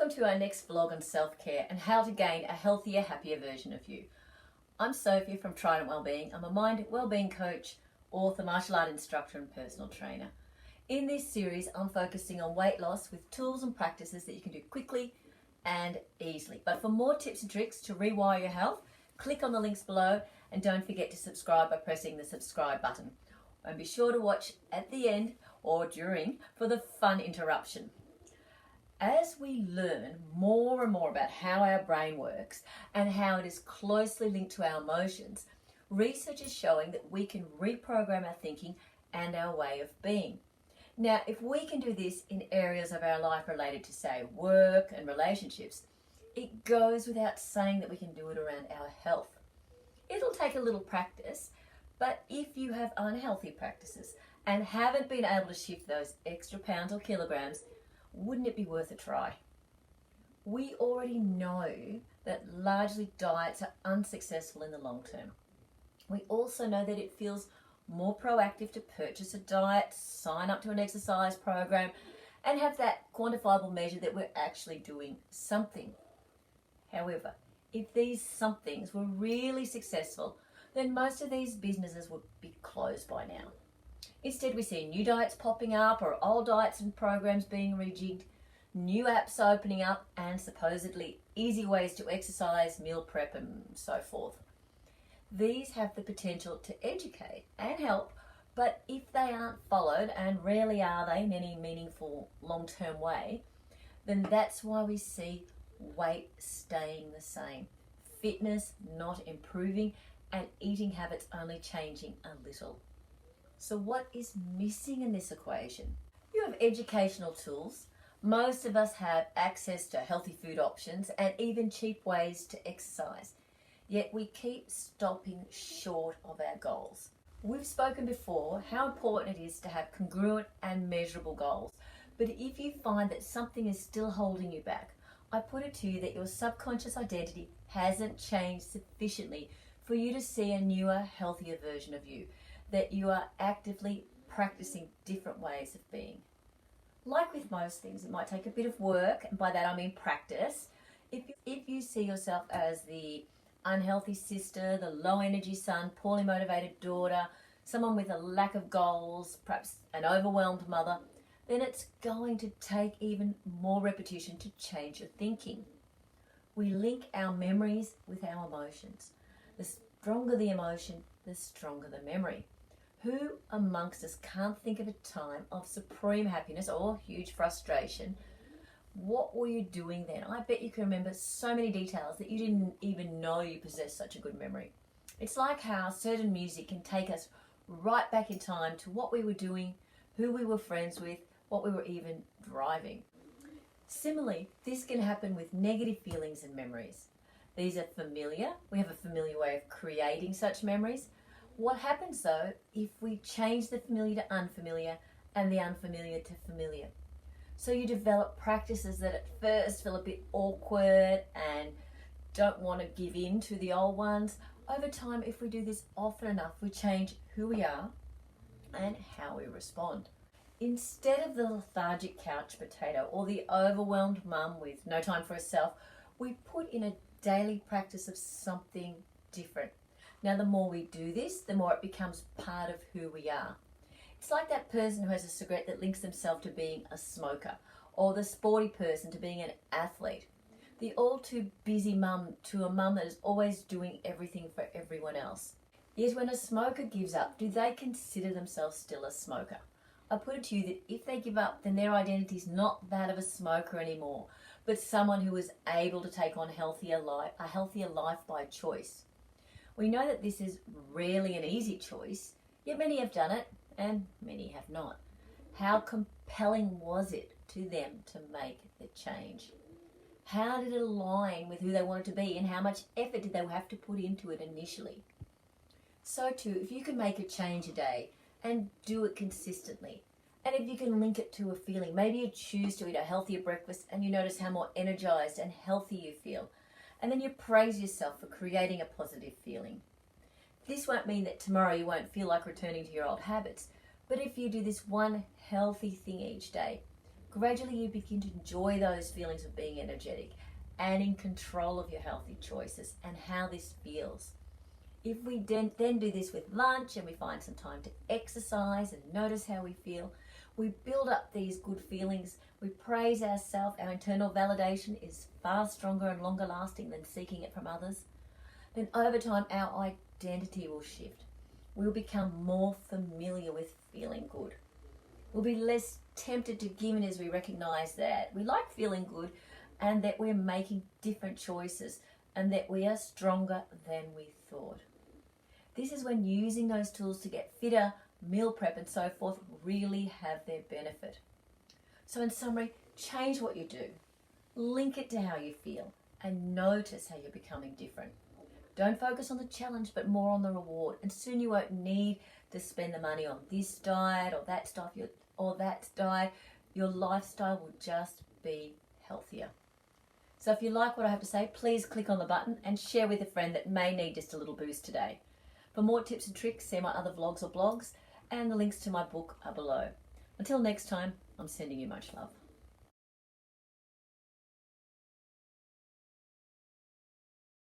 Welcome to our next vlog on self-care and how to gain a healthier, happier version of you. I'm Sophie from Trident Wellbeing. I'm a mind wellbeing coach, author, martial art instructor and personal trainer. In this series, I'm focusing on weight loss with tools and practices that you can do quickly and easily. But for more tips and tricks to rewire your health, click on the links below and don't forget to subscribe by pressing the subscribe button. And be sure to watch at the end or during for the fun interruption. As we learn more and more about how our brain works and how it is closely linked to our emotions, research is showing that we can reprogram our thinking and our way of being. Now, if we can do this in areas of our life related to, say, work and relationships, it goes without saying that we can do it around our health. It'll take a little practice, but if you have unhealthy practices and haven't been able to shift those extra pounds or kilograms, wouldn't it be worth a try? We already know that largely diets are unsuccessful in the long term. We also know that it feels more proactive to purchase a diet, sign up to an exercise program, and have that quantifiable measure that we're actually doing something. However, if these somethings were really successful, then most of these businesses would be closed by now. Instead, we see new diets popping up or old diets and programs being rejigged, new apps opening up, and supposedly easy ways to exercise, meal prep, and so forth. These have the potential to educate and help, but if they aren't followed, and rarely are they in any meaningful long-term way, then that's why we see weight staying the same, fitness not improving, and eating habits only changing a little. So what is missing in this equation? You have educational tools. Most of us have access to healthy food options and even cheap ways to exercise. Yet we keep stopping short of our goals. We've spoken before how important it is to have congruent and measurable goals. But if you find that something is still holding you back, I put it to you that your subconscious identity hasn't changed sufficiently for you to see a newer, healthier version of you, that you are actively practicing different ways of being. Like with most things, it might take a bit of work, and by that I mean practice. If you see yourself as the unhealthy sister, the low energy son, poorly motivated daughter, someone with a lack of goals, perhaps an overwhelmed mother, then it's going to take even more repetition to change your thinking. We link our memories with our emotions. The stronger the emotion, the stronger the memory. Who amongst us can't think of a time of supreme happiness or huge frustration? What were you doing then? I bet you can remember so many details that you didn't even know you possessed such a good memory. It's like how certain music can take us right back in time to what we were doing, who we were friends with, what we were even driving. Similarly, this can happen with negative feelings and memories. These are familiar. We have a familiar way of creating such memories. What happens though if we change the familiar to unfamiliar and the unfamiliar to familiar? So you develop practices that at first feel a bit awkward and don't want to give in to the old ones. Over time, if we do this often enough, we change who we are and how we respond. Instead of the lethargic couch potato or the overwhelmed mum with no time for herself, we put in a daily practice of something different. Now, the more we do this, the more it becomes part of who we are. It's like that person who has a cigarette that links themselves to being a smoker, or the sporty person to being an athlete, the all too busy mum to a mum that is always doing everything for everyone else. Yet when a smoker gives up, do they consider themselves still a smoker? I put it to you that if they give up, then their identity is not that of a smoker anymore, but someone who is able to take on a healthier life by choice. We know that this is rarely an easy choice, yet many have done it and many have not. How compelling was it to them to make the change? How did it align with who they wanted to be and how much effort did they have to put into it initially? So too, if you can make a change a day and do it consistently, and if you can link it to a feeling, maybe you choose to eat a healthier breakfast and you notice how more energized and healthy you feel. And then you praise yourself for creating a positive feeling. This won't mean that tomorrow you won't feel like returning to your old habits, but if you do this one healthy thing each day, Gradually you begin to enjoy those feelings of being energetic and in control of your healthy choices and how this feels. If we then do this with lunch and we find some time to exercise and notice how we feel, we build up these good feelings, we praise ourselves, our internal validation is far stronger and longer lasting than seeking it from others, then over time our identity will shift. We'll become more familiar with feeling good. We'll be less tempted to give in as we recognize that we like feeling good and that we're making different choices and that we are stronger than we thought. This is when using those tools to get fitter, meal prep and so forth really have their benefit. So in summary, change what you do, link it to how you feel and notice how you're becoming different. Don't focus on the challenge but more on the reward, and soon you won't need to spend the money on this diet or that stuff or that diet. Your lifestyle will just be healthier. So if you like what I have to say, please click on the button and share with a friend that may need just a little boost today. For more tips and tricks, see my other vlogs or blogs, and the links to my book are below. Until next time, I'm sending you much love.